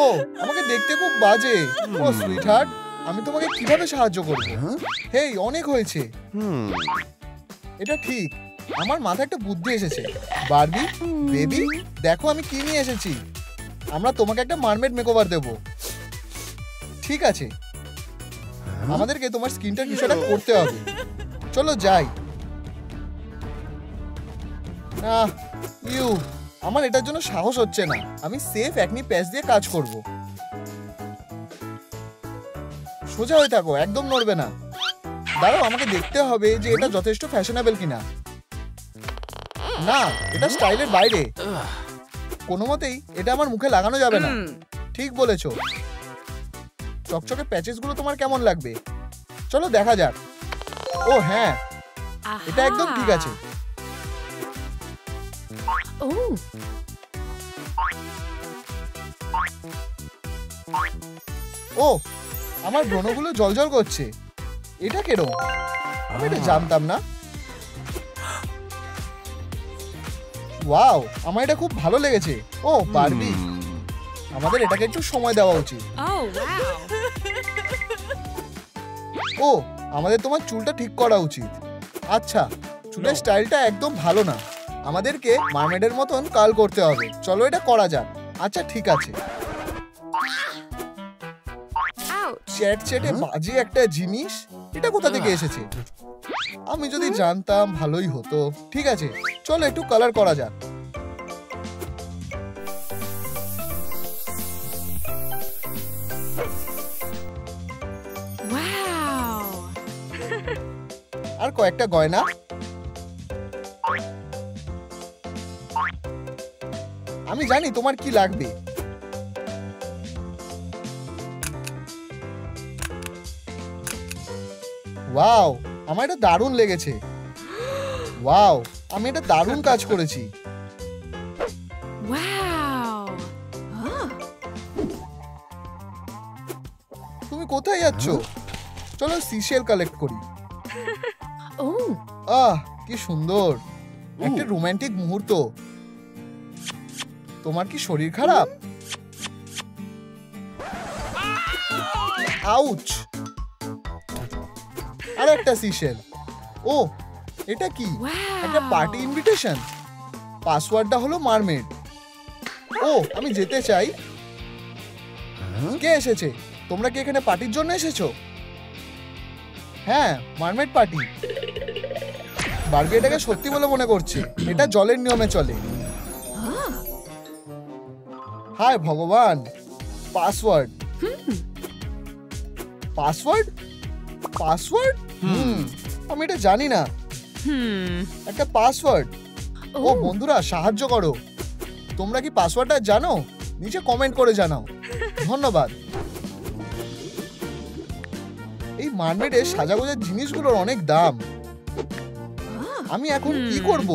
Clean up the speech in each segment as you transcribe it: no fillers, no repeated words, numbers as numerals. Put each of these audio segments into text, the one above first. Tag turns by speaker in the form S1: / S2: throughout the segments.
S1: ও আমাকে দেখতে খুব বাজে। ও সুইটহার্ট, আমি তোমাকে কিভাবে সাহায্য করব? হেই, অনেক হয়েছে। এটা ঠিক, আমার মাথায় একটা বুদ্ধি এসেছে। বারবি, বেবি, দেখো আমি কি নিয়ে এসেছি। আমরা তোমাকে একটা মারমেড মেকওভার দেব। ঠিক আছে, আমাদেরকে তোমার স্কিনটা কিছুটা করতে হবে। চলো যাই। না, আমার এটার জন্য সাহস হচ্ছে না। আমি সেফ অ্যাকনি প্যাচ দিয়ে কাজ করব। সোজা হয়ে থাকো, একদম নড়বে না। দাঁড়াও, আমাকে দেখতে হবে যে এটা যথেষ্ট ফ্যাশনেবল কিনা। না, এটা স্টাইলের বাইরে। কোনো মতেই এটা আমার মুখে লাগানো যাবে না। ঠিক বলেছো। চকচকে প্যাচেস গুলো তোমার কেমন লাগবে? চলো দেখা যাক। ও হ্যাঁ, এটা একদম ঠিক আছে। ও, আমার ব্রণগুলো জ্বলজ্বল করছে। এটা কেরম? আমি এটা জানতাম না। ওয়াও, আমার এটা খুব ভালো লেগেছে। ও বারবি, আমাদের এটাকে একটু সময় দেওয়া উচিত। ও, আমাদের তোমার চুলটা ঠিক করা উচিত। আচ্ছা, চুলের স্টাইলটা একদম ভালো না। আমাদেরকে মারমেডের মতন কার্ল করতে হবে। চলো এটা করা যাক। আচ্ছা ঠিক আছে। চ্যাটচ্যাটে বাজে একটা জিনিস, এটা কোথা থেকে এসেছে? আমি যদি জানতাম ভালোই হতো। ঠিক আছে, চলো একটু কালার করা যাক। আর কয়েকটা গয়না। আমি জানি তোমার কি লাগবে। ওয়াও, আমার এটা দারুণ লেগেছে। ওয়াও, আমি এটা দারুণ কাজ করেছি। তুমি কোথায় যাচ্ছ? চলো সিশেল কালেক্ট করি। আহ, কি সুন্দর, একটা রোমান্টিক মুহূর্ত। তোমার কি শরীর খারাপ? আউচ। আর একটা সিশেল। ও, এটা কি? একটা পার্টি ইনভিটেশন। পাসওয়ার্ডটা হলো মারমেড। ও, আমি যেতে চাই। কে এসেছে? তোমরা কি এখানে পার্টির জন্য এসেছো? হ্যাঁ, মারমেড পার্টি। বারবি এটাকে সত্যি বলে মনে করছে। এটা জলের নিয়মে চলে। হায় ভগবান, পাসওয়ার্ড। পাসওয়ার্ড? পাসওয়ার্ড? আমি এটা জানি না। একটা পাসওয়ার্ড। ও বন্ধুরা, সাহায্য করো। তোমরা কি পাসওয়ার্ডটা জানো? নিচে কমেন্ট করে জানাও। ধন্যবাদ। এই মার্মেডের সাজাগোজার জিনিসগুলোর অনেক দাম। আমি এখন কি করব?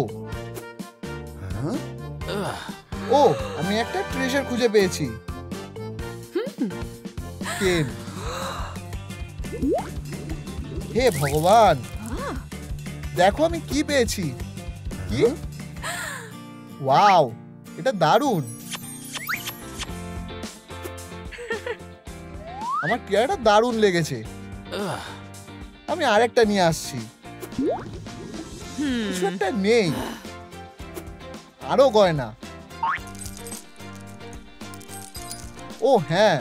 S1: ও, আমি একটা ট্রেজার খুঁজে পেয়েছি। পেন। হে ভগবান, দেখো আমি কি পেয়েছি। কি? ওয়াও, এটা দারুণ। আমার টিয়ারটা দারুণ লেগেছে। আমি আরেকটা নিয়ে আসছি। কিছু একটা নেই। আরো গয়না। ও হ্যাঁ,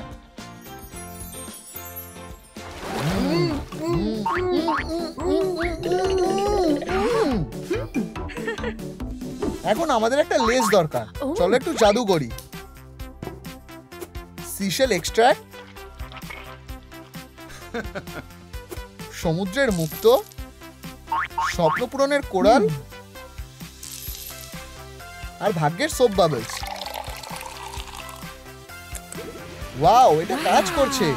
S1: এখন আমাদের একটা লেস দরকার। চলো একটু জাদু করি। সিশেল এক্সট্রাক্ট, সমুদ্রের মুক্ত, স্বপ্ন পূরণের কোরাল, আর ভাগ্যের সোপ বাবলস। ওয়াও, এটা কাজ করছে।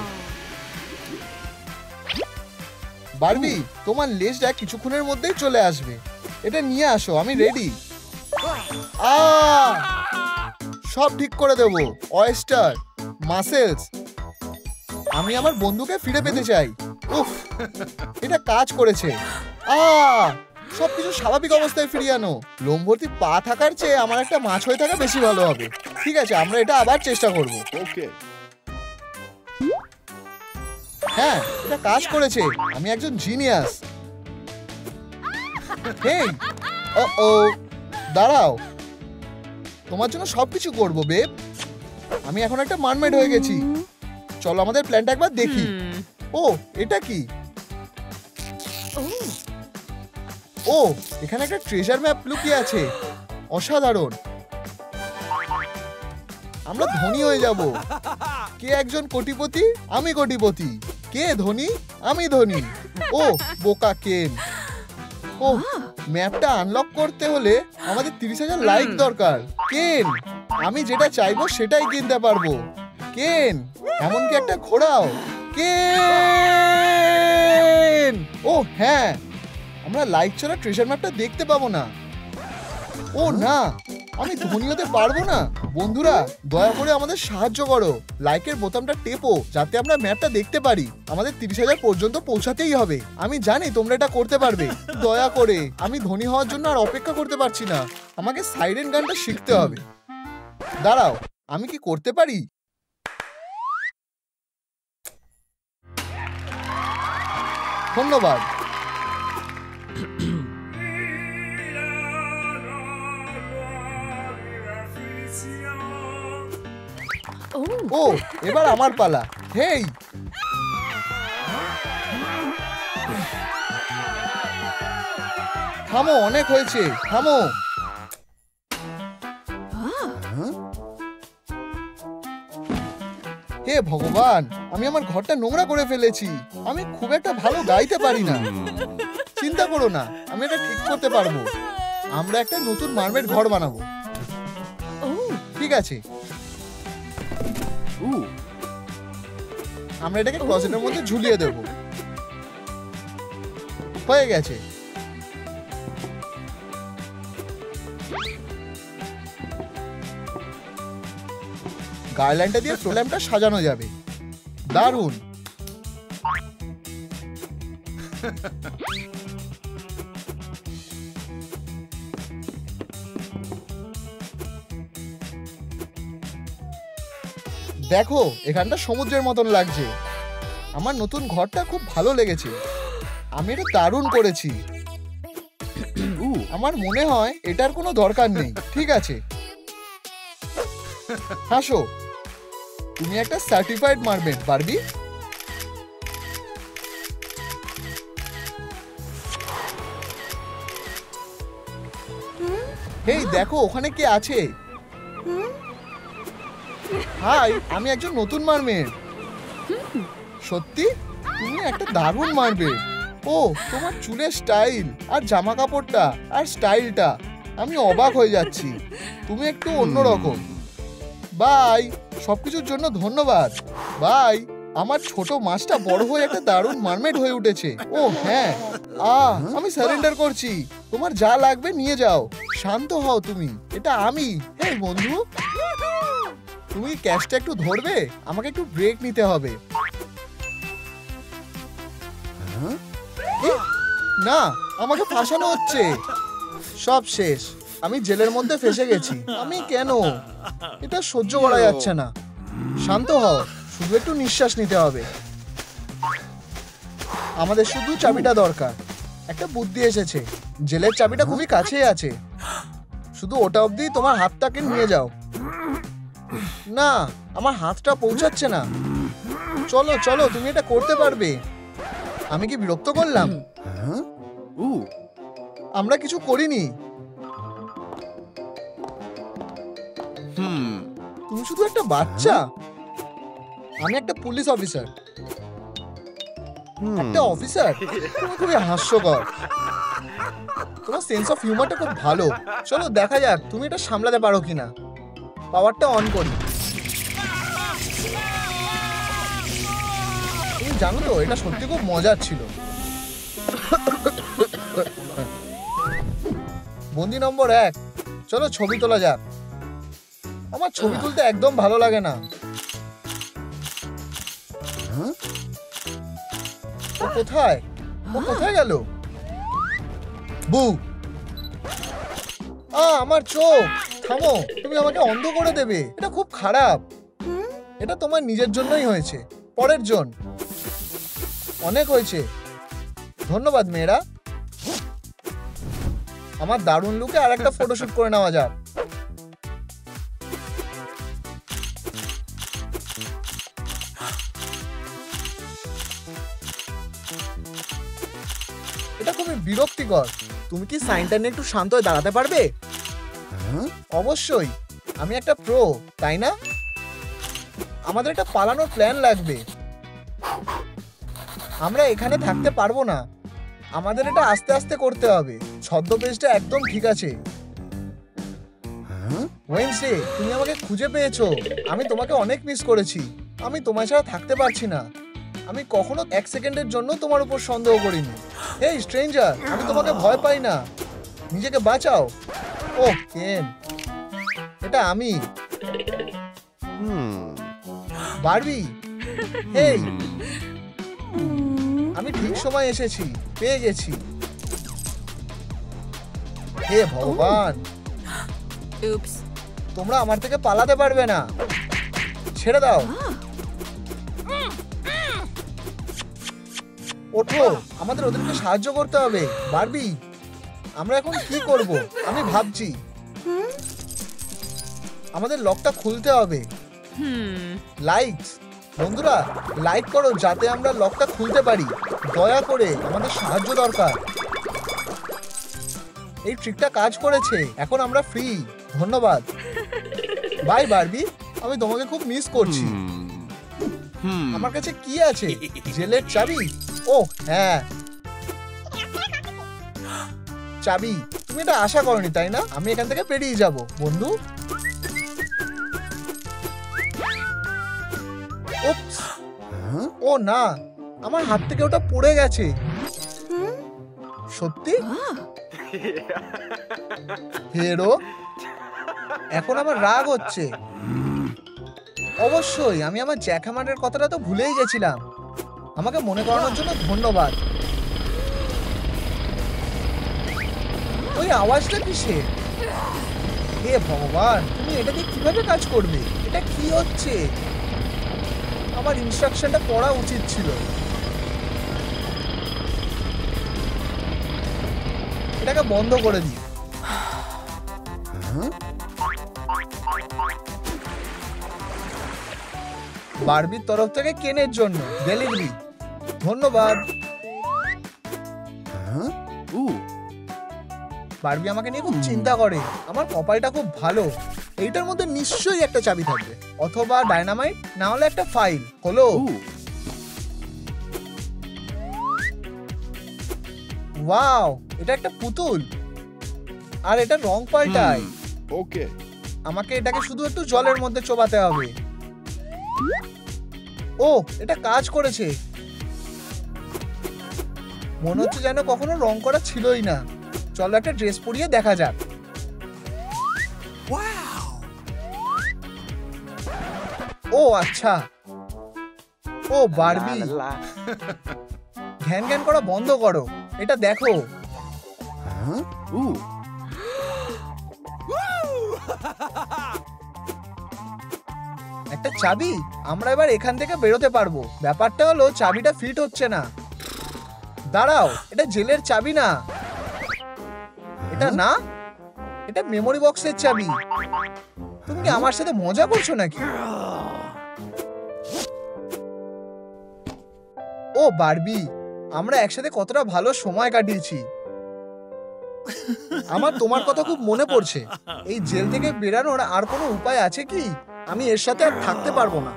S1: বারবি, তোমার লেজটা কিছুক্ষণের মধ্যেই চলে আসবে। এটা নিয়ে আসো, আমি রেডি। সব ঠিক করে দেব। Oyster, muscles. আমি আমার বন্ধুকে ফিরে পেতে চাই। উফ, এটা কাজ করেছে। সবকিছু স্বাভাবিক অবস্থায় ফিরিয়ে আনো। লোম ভর্তি পা থাকার চেয়ে আমার একটা মাছ হয়ে থাকা বেশি ভালো হবে। ঠিক আছে, আমরা এটা আবার চেষ্টা করব। ওকে। হ্যাঁ, এটা কাজ করেছে। আমি একজন জিনিয়াস। হেই, ও দাঁড়াও, তোমার জন্য সবকিছু করবো বেব। আমি এখন একটা মারমেড হয়ে গেছি। চলো আমাদের প্ল্যানটা একবার দেখি। ও, এটা কি? ও, এখানে একটা ট্রেজার ম্যাপ লুকিয়ে আছে। অসাধারণ। আমরা ধনী হয়ে যাব। কে একজন কোটিপতি? আমি কোটিপতি। কে ধনী? আমি ধনী। ও বোকা কেন। ও, ম্যাপটা আনলক করতে হলে আমাদের 30,000 লাইক দরকার। কেন, আমি যেটা চাইবো সেটাই কিনতে পারবো। কেন, এমনকি একটা ঘোড়াও। কেন। ও হ্যাঁ, আমরা লাইক ছাড়া ট্রেজার ম্যাপটা দেখতে পাবো না। ও না, আমি ধনী হতে পারবো না। বন্ধুরা, দয়া করে আমাদের সাহায্য করো। লাইকের বোতামটা টেপো যাতে আমরা ম্যাপটা দেখতে পারি। আমাদের 30,000 পর্যন্ত পৌঁছাতেই হবে। আমি জানি তোমরা এটা করতে পারবে। দয়া করে, আমি ধনী হওয়ার জন্য আর অপেক্ষা করতে পারছি না। আমাকে সাইরেন গানটা শিখতে হবে। দাঁড়াও, আমি কি করতে পারি? ধন্যবাদ। ও, এবার আমার পালা। হেই, থামো, অনেক হয়েছে, থামো। হে ভগবান, আমি আমার ঘরটা নোংরা করে ফেলেছি। আমি খুব একটা ভালো গাইতে পারি না। চিন্তা করো না, আমি এটা ঠিক করতে পারবো। আমরা একটা নতুন মারমেড ঘর বানাবো। ঠিক আছে, আমরা এটাকে ক্লোজেটের মধ্যে ঝুলিয়ে দেব। হয়ে গেছে। গার্ল্যান্ডটা দিয়ে ফ্লোল্যাম্পটা সাজানো যাবে। দারুণ। দেখো, এখানটা সমুদ্রের মতন লাগছে। আমার নতুন ঘরটা খুব ভালো লেগেছে। আমি এটা দারুণ করেছি। আমার মনে হয় এটার কোনো দরকার নেই। ঠিক আছে, হাসো। তুমি একটা সার্টিফাইড মারমেড, বারবি। হেই দেখো, ওখানে কে আছে? হাই, আমি একজন নতুন মারমেড। সত্যি? তুমি একটা দারুণ মারমেড। ও, তোমার চুলের স্টাইল আর জামা কাপড়টা আর স্টাইলটা, আমি অবাক হয়ে যাচ্ছি। তুমি একটু অন্যরকম। বাই, সবকিছুর জন্য ধন্যবাদ। বাই। আমার ছোট মাছটা বড় হয়ে একটা দারুণ মারমেড হয়ে উঠেছে। ও হ্যাঁ, আমি সারেন্ডার করছি। তোমার যা লাগবে নিয়ে যাও। শান্ত হও তুমি, এটা আমি। হেই বন্ধু, তুমি ক্যাশটা একটু ধরবে? আমাকে একটু ব্রেক নিতে হবে। না, আমাকে ফাঁসানো হচ্ছে। সব শেষ। আমি জেলের মধ্যে ফেসে গেছি। আমি কেন? এটা সহ্য করা যাচ্ছে না। শান্ত হও, শুধু একটু নিঃশ্বাস নিতে হবে। আমাদের শুধু চাবিটা দরকার। একটা বুদ্ধি এসেছে। জেলের চাবিটা খুবই কাছেই আছে। শুধু ওটা অবধি তোমার হাতটাকে নিয়ে যাও। না, আমার হাতটা পৌঁছাচ্ছে না। চলো চলো, তুমি এটা করতে পারবে। আমি কি বিরক্ত করলাম? আমরা কিছু করিনি। তুমি শুধু একটা বাচ্চা। আমি একটা পুলিশ অফিসার। একটা অফিসার? তুমি খুবই হাস্যকর। তোমার সেন্স অফ হিউমারটা খুব ভালো। চলো দেখা যাক তুমি এটা সামলাতে পারো কিনা। পাওয়ারটা অন করি। তুমি জানো তো, এটা সত্যি খুব মজার ছিল। বন্দি নম্বর 1, চলো ছবি তোলা যাক। আমার ছবি তুলতে একদম ভালো লাগে না। ও কোথায়? ও কোথায় গেল? বু, আমার চোখ। থামো, তুমি আমাকে অন্ধ করে দেবে। এটা খুব খারাপ। এটা তোমার নিজের জন্যই হয়েছে, পরের জন। অনেক হয়েছে। ধন্যবাদ মেয়েরা। আমার দারুণ লুকে আর একটা ফটোশুট করে নেওয়া যাক। এটা খুবই বিরক্তিকর। তুমি কি সাইনটা নিয়ে একটু শান্ত হয়ে দাঁড়াতে পারবে? অবশ্যই, আমি একটা প্রো, তাই না? আমাদের একটা পালানোর প্ল্যান লাগবে। আমরা এখানে থাকতে পারবো না, আমাদের এটা আস্তে আস্তে করতে হবে। ছদ্মবেশটা একদম ঠিক আছে। ওয়েনসডে, তুমি আমাকে খুঁজে পেয়েছো। আমি তোমাকে অনেক মিস করেছি। আমি তোমার ছাড়া থাকতে পারছি না। আমি কখনো 1 সেকেন্ডের জন্য তোমার উপর সন্দেহ করিনি। এই স্ট্রেঞ্জার, আমি তোমাকে ভয় পাই না। নিজেকে বাঁচাও। ওহ কেন, এটা আমি। বারবি, এই আমি ঠিক সময় এসেছি, পেয়ে গেছি। হে ভগবান, তোমরা আমার থেকে পালাতে পারবে না। ছেড়ে দাও। ওঠো, আমাদের ওদেরকে সাহায্য করতে হবে। বারবি, আমরা এখন কি করব? আমি ভাবছি। আমাদের লকটা খুলতে হবে। লাইটস, বন্ধুরা লাইট করো যাতে আমরা লকটা খুলতে পারি। দয়া করে, আমাদের সাহায্য দরকার। এই ট্রিকটা কাজ করেছে। এখন আমরা ফ্রি। ধন্যবাদ। বাই বারবি, আমি তোমাকে খুব মিস করছি। আমার কাছে কি আছে? জেলের চাবি? ও হ্যাঁ, চাবি। তুমি এটা আশা করনি তাই না? আমি এখান থেকে পেরিয়ে যাব বন্ধু। উপস, ও না, আমার হাত থেকে ওটা পড়ে গেছে। সত্যি? হেরো, এখন আমার রাগ হচ্ছে। অবশ্যই, আমি আমার জ্যাকহ্যামারের কথাটা তো ভুলেই গেছিলাম। আমাকে মনে করানোর জন্য ধন্যবাদ। ওই আওয়াজটা কিসের? হে ভগবান, তুমি এটা দিয়ে কিভাবে কাজ করবে? এটা কি হচ্ছে? আমার ইনস্ট্রাকশনটা পড়া উচিত ছিল। এটাকে বন্ধ করে দিই। বারবির তরফ থেকে কেনের জন্য ডেলিভারি। ধন্যবাদ। বারবি আমাকে নিয়ে খুব চিন্তা করে। আমার কপালটা খুব ভালো। এইটার মধ্যে নিশ্চয়ই একটা চাবি থাকবে, অথবা ডায়নামাইট, না হলে একটা ফাইল। হলো। ওয়াও, এটা একটা পুতুল, আর এটা রং পাল্টায়।
S2: ওকে,
S1: আমাকে এটাকে শুধু একটু জলের মধ্যে চোবাতে হবে। ও, এটা কাজ করেছে। মনে হচ্ছে যেন কখনো রং করা ছিলই না। চলো একটা ড্রেস পরিয়ে দেখা যাক। ও আচ্ছা। ও বারবি, ঘ্যান ঘ্যান করা বন্ধ করো। এটা দেখো। একটা চাবি। আমরা এবার এখান থেকে বেরোতে পারবো। ব্যাপারটা হলো চাবিটা ফিট হচ্ছে না। দাঁড়াও, এটা জেলের চাবি না। এটা না, এটা মেমোরি বক্সের চাবি। তুমি কি আমার সাথে মজা করছো নাকি? ও বারবি, আমরা একসাথে কতটা ভালো সময় কাটিয়েছি। আমার তোমার কথা খুব মনে পড়ছে। এই জেল থেকে বেরানোর আর কোনো উপায় আছে কি? আমি এর সাথে আর থাকতে পারবো না।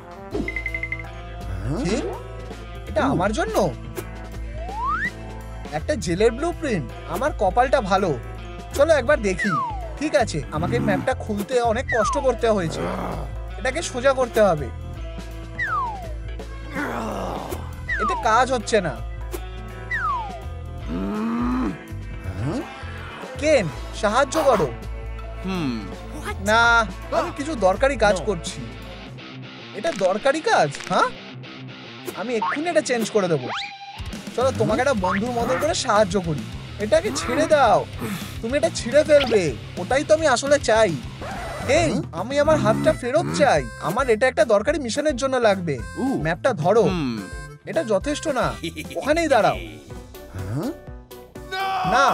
S1: এটা আমার জন্য একটা জেলের ব্লুপ্রিন্ট। আমার কপালটা ভালো। চলো একবার দেখি। ঠিক আছে, আমাকে ম্যাপটা খুলতে অনেক কষ্ট করতে হয়েছে। এটাকে সোজা করতে হবে। এতে কাজ হচ্ছে না। কেন, সাহায্য করো। না, আমি কিছু দরকারি কাজ করছি। এটা দরকারি কাজ? হ্যাঁ, আমি এক্ষুনি এটা চেঞ্জ করে দেবো। চলো তোমাকে একটা বন্ধুর মতো করে সাহায্য করি। এটাকে ছেড়ে দাও। তুমি এটা ছিঁড়ে ফেলবে। ওটাই তো আমি আসলে চাই। এই, আমি আমার হাতটা ফেরত চাই। আমার এটা একটা দরকারি মিশনের জন্য লাগবে। ম্যাপটা ধরো। এটা যথেষ্ট না, ওখানেই দাঁড়াও। না,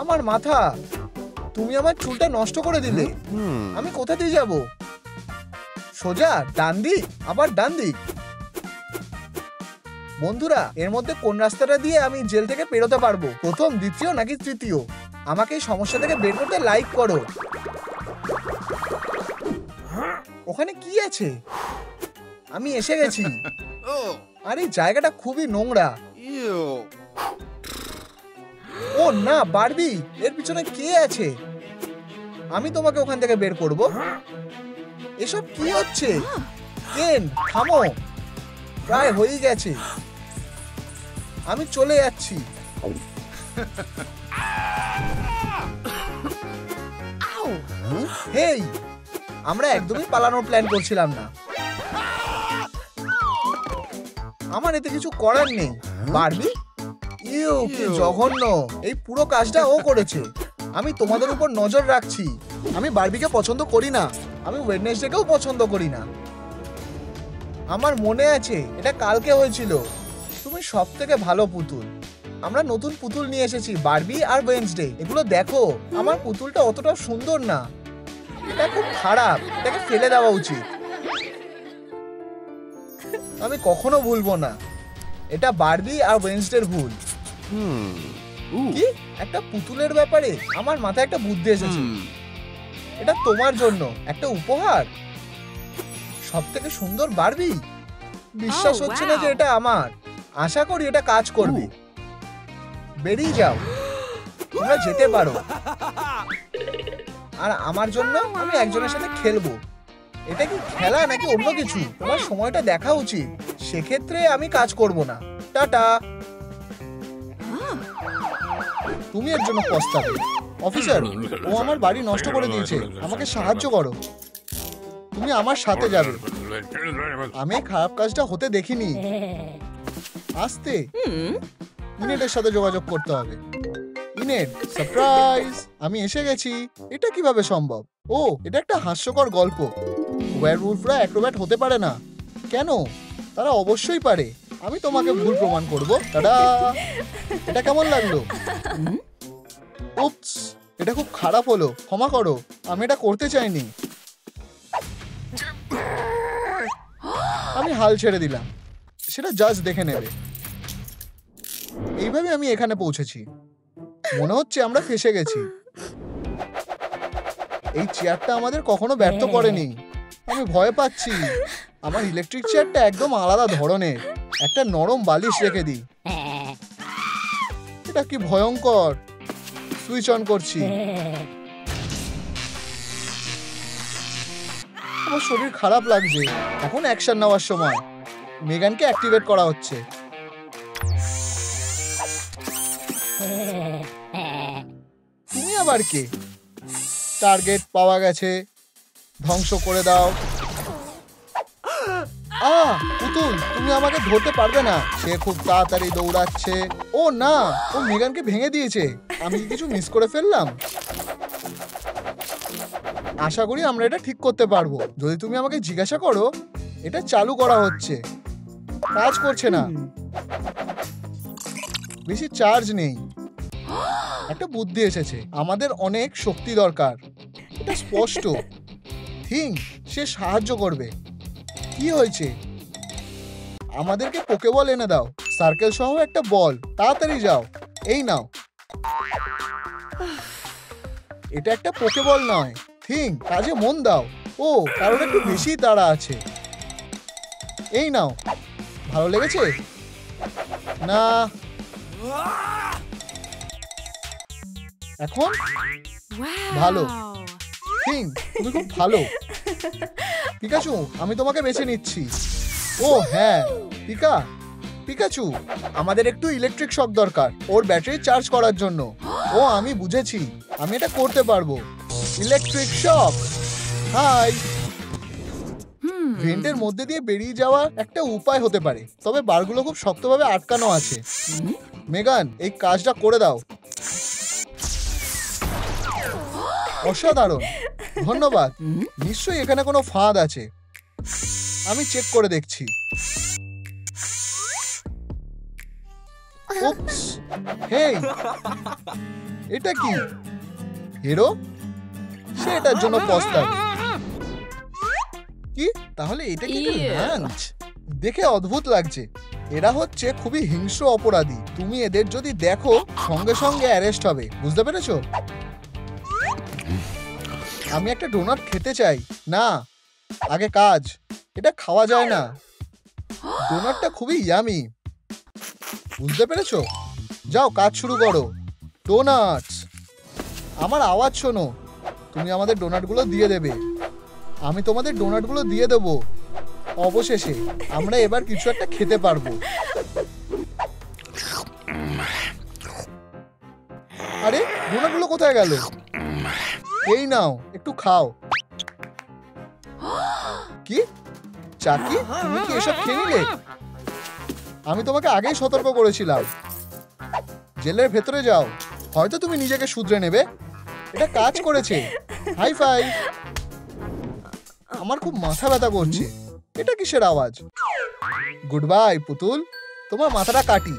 S1: আমার মাথা, তুমি আমার চুলটা নষ্ট করে দিলে। আমি কোথা দিয়ে যাব? সোজা ডান দিক, আবার ডান দিক। বন্ধুরা, এর মধ্যে কোন রাস্তাটা দিয়ে আমি জেল থেকে বেরোতে পারবো? প্রথম, দ্বিতীয় নাকি তৃতীয়? আমাকে এই সমস্যা থেকে বের করতে লাইক করো। ওখানে কি আছে? আমি এসে গেছি। আর এই জায়গাটা খুবই নোংরা। ও না, বারবি, এর পিছনে কে আছে? আমি তোমাকে ওখান থেকে বের করব। এসব কি হচ্ছে? কেন, থামো, প্রায় হয়ে গেছে। আমি চলে যাচ্ছি। হেই, আমরা একদমই পালানোর প্ল্যান করছিলাম না। আমার এতে কিছু করার নেই। বারবি, ইউ কি জঘন্য! এই পুরো কাজটা ও করেছে। আমি তোমাদের উপর নজর রাখছি। আমি বারবিকে পছন্দ করি না। আমি ওয়েডনেসডেকেও পছন্দ করি না। আমার মনে আছে, এটা কালকে হয়েছিল। তুমি সব থেকে ভালো পুতুল। আমরা নতুন পুতুল নিয়ে এসেছি, বারবি আর ওয়েডনেসডে। এগুলো দেখো, আমার পুতুলটা অতটা সুন্দর না। এটা খুব খারাপ, এটাকে ফেলে দেওয়া উচিত। আমি কখনো ভুলবো না। এটা বারবি আর ওয়েডনেসডের ভুল। কি একটা পুতুলের ব্যাপারে আমার মাথায় একটা বুদ্ধি এসেছে। এটা তোমার জন্য একটা উপহার। সব থেকে সুন্দর বারবি। বিশ্বাস হচ্ছে না যে এটা আমার। আশা করি এটা কাজ করবে। বেরিয়ে যাও, তোমরা যেতে পারো। আর আমার জন্য আমি একজনের সাথে খেলবো। এটা কি খেলা নাকি অন্য কিছু? তোমার সময়টা দেখা উচিত। সেক্ষেত্রে আমি কাজ করব না। টাটা। তুমি এর জন্য পস্তাবে। অফিসার, ও আমার বাড়ি নষ্ট করে দিয়েছে। আমাকে সাহায্য করো। তুমি আমার সাথে যাবে। আমি খারাপ কাজটা হতে দেখিনি। আস্তে, ইনেটের সাথে যোগাযোগ করতে হবে। ইনেট, সারপ্রাইজ, আমি এসে গেছি। এটা কিভাবে সম্ভব? ও, এটা একটা হাস্যকর গল্প। ওয়্যারউলফরা অ্যাক্রোব্যাট হতে পারে না। কেন? তারা অবশ্যই পারে। আমি তোমাকে ভুল প্রমাণ করব। টাটা। এটা কেমন লাগলো? উপস, এটা খুব খারাপ হলো। ক্ষমা করো, আমি এটা করতে চাইনি। আমি হাল ছেড়ে দিলাম। সেটা জাজ দেখে নেবে। এইভাবে আমি এখানে পৌঁছেছি। মনে হচ্ছে আমরা ফেসে গেছি। এই চেয়ারটা আমাদের কখনো ব্যর্থ করেনি। আমি ভয় পাচ্ছি। আমার ইলেকট্রিক চেয়ারটা একদম আলাদা ধরনের। একটা নরম বালিশ রেখে দিই। এটা কি ভয়ঙ্কর। সুইচ অন করছি। আমার শরীর খারাপ লাগছে। এখন অ্যাকশন নেওয়ার সময়। মেগানকে অ্যাক্টিভেট করা হচ্ছে। তুমি আবার কে? টার্গেট পাওয়া গেছে। ধ্বংস করে দাও। পুতুল, তুমি আমাকে ধরতে পারবে না। সে খুব তাড়াতাড়ি দৌড়াচ্ছে। ও না, ও মেগানকে ভেঙে দিয়েছে। আমি কি কিছু মিস করে ফেললাম? আশা করি আমরা এটা ঠিক করতে পারবো। যদি তুমি আমাকে জিজ্ঞাসা করো, এটা চালু করা হচ্ছে। কাজ করছে না। বেশি চার্জ নেই। একটা বুদ্ধি এসেছে। আমাদের অনেক শক্তি দরকার। এটা স্পষ্ট। থিঙ্ক, সে সাহায্য করবে। কি হয়েছে? আমাদেরকে পোকেবল এনে দাও। সার্কেল সহ একটা বল। তাড়াতাড়ি যাও। এই নাও। এটা একটা পোকেবল নয়। থিঙ্ক, কাজে মন দাও। ও, কারণ একটু বেশি তাড়া আছে। এই নাও। ভালো লেগেছে? না। এখন ভালো। থিঙ্ক, তুমি খুব ভালো। পিকাচু, আমি তোমাকে বেছে নিচ্ছি। ও হ্যাঁ, পিকাচু, আমাদের একটু ইলেকট্রিক শক দরকার ওর ব্যাটারি চার্জ করার জন্য। ও, আমি বুঝেছি। আমি এটা করতে পারবো। Electric shock. হাই। ভেন্টের মধ্যে দিয়ে বেরিয়ে যাওয়া একটা উপায় হতে পারে, তবে বারগুলো খুব শক্তভাবে আটকানো আছে। মেগান, এই কাজটা করে দাও। অসাধারণ। ধন্যবাদ। নিশ্চয়ই এখানে কোনো ফাঁদ আছে, আমি চেক করে দেখছি। উপস, হেই, এটা কি? হিরো? সে এটার জন্য পস্তাবে। কি তাহলে এটা কি লাঞ্চ? দেখে অদ্ভুত লাগছে। এরা হচ্ছে খুবই হিংস্র অপরাধী। তুমি এদের যদি দেখো সঙ্গে সঙ্গে অ্যারেস্ট হবে, বুঝতে পেরেছো? আমি একটা ডোনাট খেতে চাই। না, আগে কাজ। এটা খাওয়া যায় না। ডোনাটটা খুবই ইয়ামি, বুঝতে পেরেছো? যাও কাজ শুরু করো। ডোনাটস, আমার আওয়াজ শোনো। তুমি আমাদের ডোনাটগুলো দিয়ে দেবে। আমি তোমাদের ডোনাটগুলো দিয়ে দেবো। অবশেষে আমরা এবার কিছু একটা খেতে পারবো। আরে ডোনাটগুলো কোথায় গেল? এই নাও, একটু খাও। কি চাকি, তুমি কি এসব খেয়ে নিলে? আমি তোমাকে আগেই সতর্ক করেছিলাম। জেলের ভেতরে যাও, হয়তো তুমি নিজেকে শুধরে নেবে। এটা কাজ করেছে। Hi-fi. আমার খুব মাথা ব্যথা করছে। এটা কিসের আওয়াজ? গুড বাই পুতুল, তোমার মাথাটা কাটি।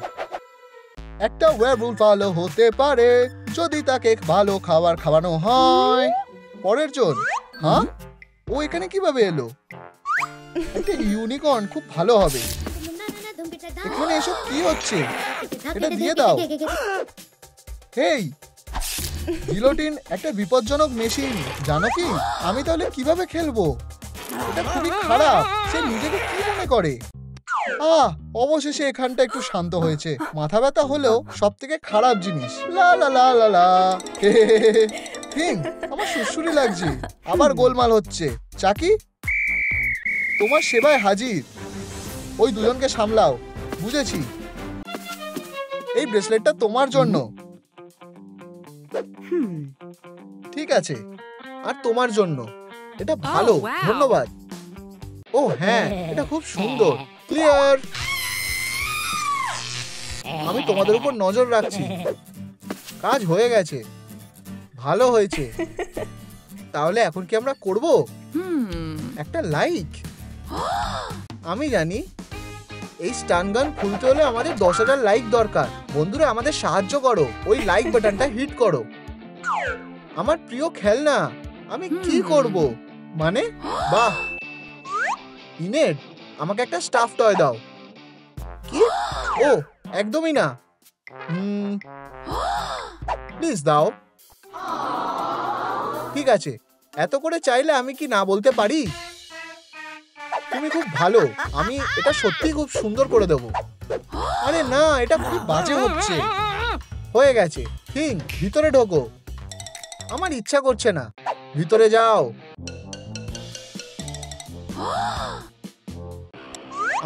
S1: একটা ওয়্যারউলফ ভালো হতে পারে যদি তাকে ভালো খাবার খাওয়ানো হয়। পরের জন। হ্যাঁ, ও এখানে কিভাবে এলো? একটা ইউনিকর্ন খুব ভালো হবে। এখানে এসব কি হচ্ছে? এটা দিয়ে দাও। হেই, গিলোটিন একটা বিপজ্জনক মেশিন, জানো কি? আমি তাহলে কিভাবে খেলবো? এটা খুবই খারাপ। সে নিজেকে কি মনে করে? অবশেষে এখানটা একটু শান্ত হয়েছে। মাথা ব্যথা হলেও সব থেকে খারাপ জিনিস। লা লা লা লা লা। থিং, আমার সুরসুরি লাগছে। আবার গোলমাল হচ্ছে। চাকি, তোমার সেবায় হাজির। ওই দুজনকে সামলাও। বুঝেছি। এই ব্রেসলেটটা তোমার জন্য। ঠিক আছে, আর তোমার জন্য। এটা ভালো, ধন্যবাদ। ও হ্যাঁ, এটা খুব সুন্দর। ক্লিয়ার। আমি তোমাদের উপর নজর রাখছি। কাজ হয়ে গেছে, ভালো হয়েছে। তাহলে এখন কি আমরা করব? একটা লাইক। আমি জানি এই স্টান গান খুলতে হলে আমাদের 10,000 লাইক দরকার। বন্ধুরা, আমাদের সাহায্য করো। ওই লাইক বাটনটা হিট করো। আমার প্রিয় খেলনা। আমি কি করব? মানে বাহ, ইনেড, আমাকে একটা স্টাফ টয় দাও। কি? ও একদমই না। প্লিজ দাও। ঠিক আছে, এত করে চাইলে আমি কি না বলতে পারি? তুমি খুব ভালো। আমি এটা সত্যি খুব সুন্দর করে দেবো। আরে না, এটা খুব বাজে হচ্ছে। হয়ে গেছে। থিং, ভিতরে ঢোকো। আমার ইচ্ছা করছে না। ভিতরে যাও।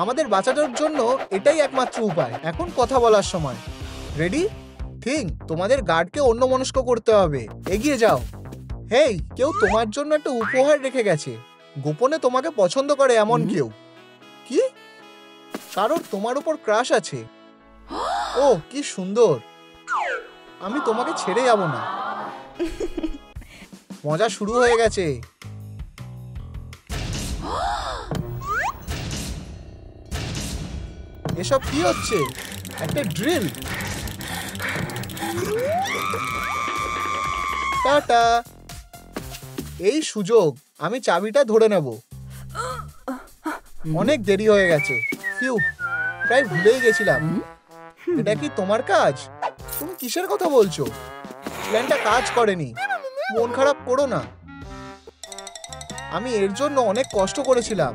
S1: আমাদের বাঁচানোর জন্য এটাই একমাত্র উপায়। এখন কথা বলার সময়। রেডি? থিং, তোমাদের গার্ডকে অন্যমনস্ক করতে হবে। এগিয়ে যাও। হেই, কেউ তোমার জন্য একটা উপহার রেখে গেছে। গোপনে তোমাকে পছন্দ করে এমন কেউ। কি? কারোর তোমার উপর ক্রাশ আছে? ও কি সুন্দর। আমি তোমাকে ছেড়ে যাব না। মজা শুরু হয়ে গেছে। এসব কি হচ্ছে? একটা ড্রিল। টাটা। এই সুযোগ, আমি চাবিটা ধরে নেব। অনেক দেরি হয়ে গেছে। ফিউ, প্রায় ভুলেই গেছিলাম। এটা কি তোমার কাজ? তুমি কিসের কথা বলছো? প্ল্যানটা কাজ করেনি। মন খারাপ করো না। আমি এর জন্য অনেক কষ্ট করেছিলাম।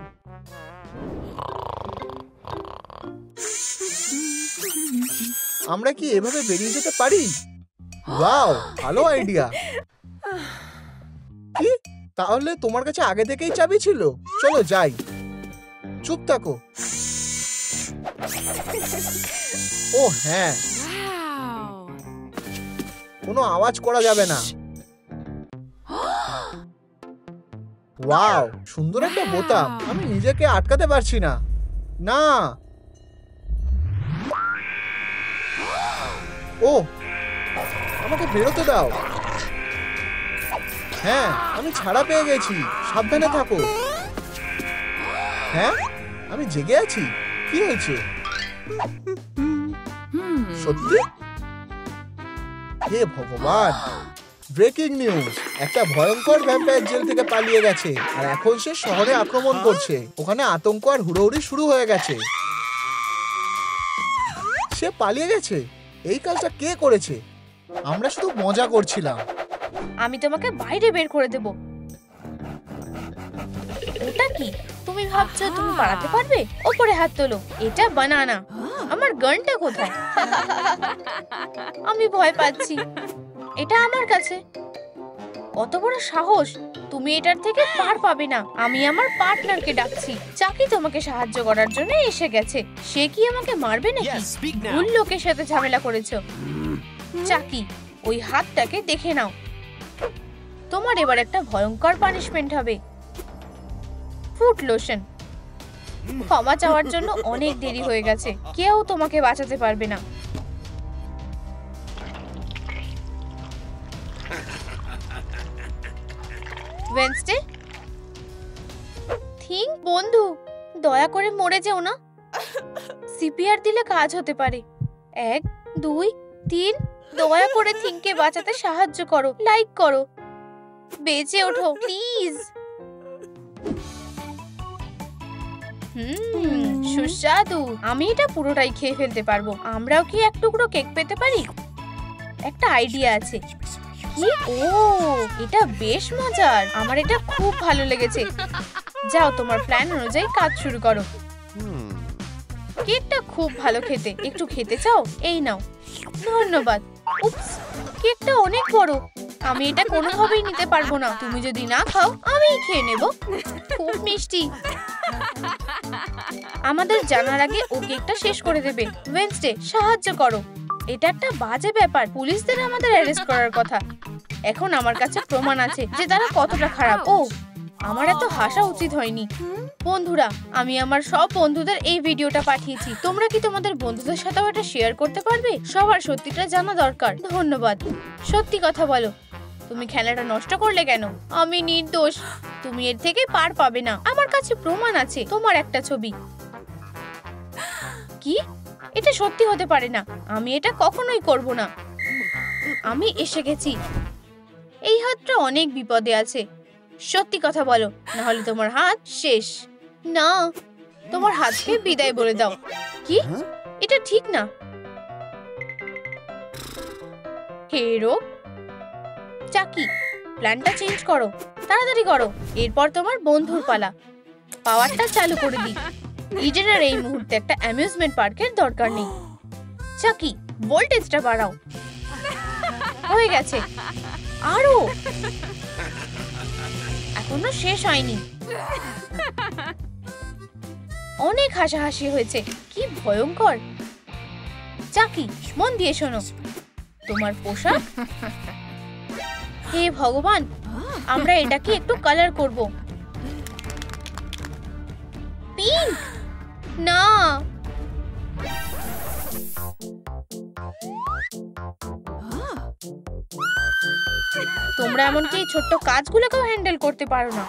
S1: আমরা কি এভাবে বেরিয়ে যেতে পারি? ওয়াও, ভালো আইডিয়া। কি? তাহলে তোমার কাছে আগে থেকেই চাবি ছিল? চলো যাই। চুপ থাকো। ও হ্যাঁ, কোনো আওয়াজ করা যাবে না। ওয়াও, সুন্দর একটা বোতাম। আমি নিজেকে আটকাতে পারছি না। না। ও, আমাকে বেরোতে দাও। হ্যাঁ, আমি ছাড়া পেয়ে গেছি, সাবধানে থাকো। হ্যাঁ, আমি জেগে আছি। কি হয়েছে? সত্যি? হে ভগবান! ব্রেকিং নিউজ, একটা ভয়ঙ্কর ভ্যাম্পায়ার জেল থেকে পালিয়ে গেছে আর এখন সে শহরে আক্রমণ করছে। ওখানে আতঙ্ক আর হুড়োহুড়ি শুরু হয়ে গেছে। সে পালিয়ে গেছে? এই কাজটা কে করেছে? আমরা শুধু মজা করছিলাম।
S2: আমি তোমাকে বাইরে বের করে দেব। ওটা কি? তুমি ভাবছো তুমি পালাতে পারবে? ওপরে হাত তোলো। এটা বানানা। আমার গানটা কোথায়? আমি ভয় পাচ্ছি। এটা আমার কাছে। কত বড় সাহস! তুমি এটার থেকে পার পাবে না। আমি আমার পার্টনারকে ডাকছি। চাকি তোমাকে সাহায্য করার জন্য এসে গেছে। সে কি আমাকে মারবে নাকি? ভুল লোকের সাথে ঝামেলা করেছো। চাকি, ওই হাতটাকে দেখে নাও। তোমার এবার একটা ভয়ঙ্কর পানিশমেন্ট হবে। Foot lotion. ক্ষমা চাওয়ার জন্য অনেক দেরি হয়ে গেছে। কেউ তোমাকে বাঁচাতে পারবে না। ওয়েডনেসডে, থিঙ্ক বন্ধু, দয়া করে মরে যেও না। সিপিআর দিলে কাজ হতে পারে। 1 2 3, দয়া করে থিঙ্ককে বাঁচাতে সাহায্য করো। লাইক করো। বেঁচে ওঠো প্লিজ। সুস্বাদু। আমি এটা পুরোটাই খেয়ে ফেলতে পারবো। আমরাও কি এক টুকরো কেক পেতে পারি? একটা আইডিয়া আছে। কি? ও, এটা বেশ মজার। আমার এটা খুব ভালো লেগেছে। যাও, তোমার প্ল্যান অনুযায়ী কাজ শুরু করো। কেকটা খুব ভালো খেতে। একটু খেতে চাও? এই নাও। ধন্যবাদ। উপস, কেকটা অনেক বড়। আমি এটা কোনোভাবেই নিতে পারবো না। তুমি যদি না খাও, আমিই খেয়ে নেব। খুব মিষ্টি। আমাদের জানার আগে ও কেকটা শেষ করে দেবে। ওয়েডনেসডে, সাহায্য করো। এটা একটা বাজে ব্যাপার। পুলিশদের আমাদের অ্যারেস্ট করার কথা। এখন আমার কাছে প্রমাণ আছে যে তারা কতটা খারাপ। ও, আমার এত হাসা উচিত হয়নি। বন্ধুরা, আমি আমার সব বন্ধুদের এই ভিডিওটা পাঠিয়েছি। তোমরা কি তোমাদের বন্ধুদের সাথেও এটা শেয়ার করতে পারবে? সবার সত্যিটা জানা দরকার। ধন্যবাদ। সত্যি কথা বলো, তুমি খেলাটা নষ্ট করলে কেন? আমি নির্দোষ। তুমি এর থেকে পার পাবে না। আমার কাছে প্রমাণ আছে। তোমার একটা ছবি। কি? এটা সত্যি হতে পারে না। আমি এটা কখনোই করব না। আমি এসে গেছি। এই হাতটা অনেক বিপদে আছে। সত্যি কথা বলো, না হলে তোমার হাত শেষ। না, তোমার হাতকে বিদায় বলে দাও। কি? এটা ঠিক না। হেরো, চাকি, প্ল্যানটা চেঞ্জ করো। তাড়াতাড়ি করো। এরপর তোমার বন্ধুর পালা। পাওয়ারটা চালু করে দিই। ইডেনের এই মুহূর্তে একটা অ্যামিউজমেন্ট পার্কের দরকার নেই। চাকি, ভোল্টেজটা বাড়াও। হয়ে গেছে। আরো। এখনো শেষ হয়নি। অনেক হাসাহাসি হয়েছে। কি ভয়ঙ্কর। চাকি, মন দিয়ে শোনো। তোমার পোশাক। হে ভগবান, আমরা এটাকে একটু কালার করব। পিঙ্ক। না, তোমরা এমনকি এই ছোট্ট কাজগুলোকেও হ্যান্ডেল করতে পারো না।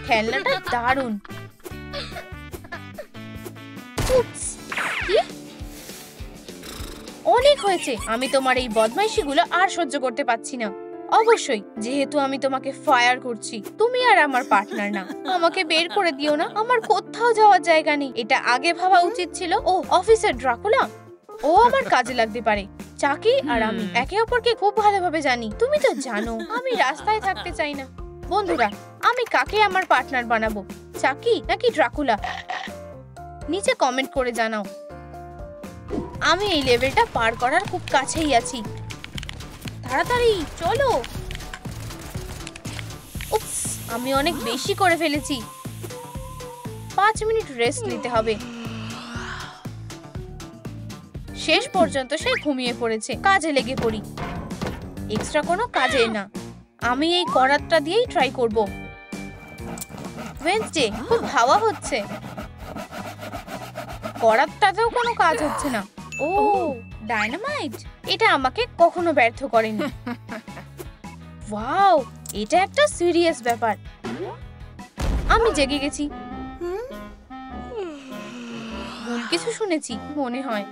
S2: খেলনাটা দারুণ। কি? অনেক হয়েছে। আমি তোমার এই বদমাইশিগুলো আর সহ্য করতে পারছি না। অবশ্যই, যেহেতু আমি তোমাকে ফায়ার করছি। তুমি আর আমার পার্টনার না। আমাকে বের করে দিও না। আমার কোথাও যাওয়ার জায়গা নেই। এটা আগে ভাবা উচিত ছিল। ও, অফিসার ড্রাকুলা। ও আমার কাজে লাগতে পারে। চাকি আর আমি একে অপরকে খুব ভালোভাবে জানি। তুমি তো জানো আমি রাস্তায় থাকতে চাই না। বন্ধুরা, আমি কাকে আমার পার্টনার বানাবো? চাকি নাকি ড্রাকুলা? নিচে কমেন্ট করে জানাও। আমি এই লেভেলটা পার করার খুব কাছেই আছি। তাড়াতাড়ি চলো। উপস, আমি অনেক বেশি করে ফেলেছি। 5 মিনিট রেস্ট নিতে হবে। শেষ পর্যন্ত সে ঘুমিয়ে পড়েছে। কাজে লেগে পড়ি। এক্সট্রা কোনো কাজে না। আমি এই করাতটা দিয়েই ট্রাই করব। ওয়েডনেসডে, খুব হাওয়া হচ্ছে। করাতটাতেও কোনো কাজ হচ্ছে না। ও, ডায়নামাইট। এটা আমাকে কখনো ব্যর্থ করেনি। ওয়াও, এটা একটা সিরিয়াস ব্যাপার। আমি জেগে গেছি। ভুল কিছু শুনেছি মনে হয়।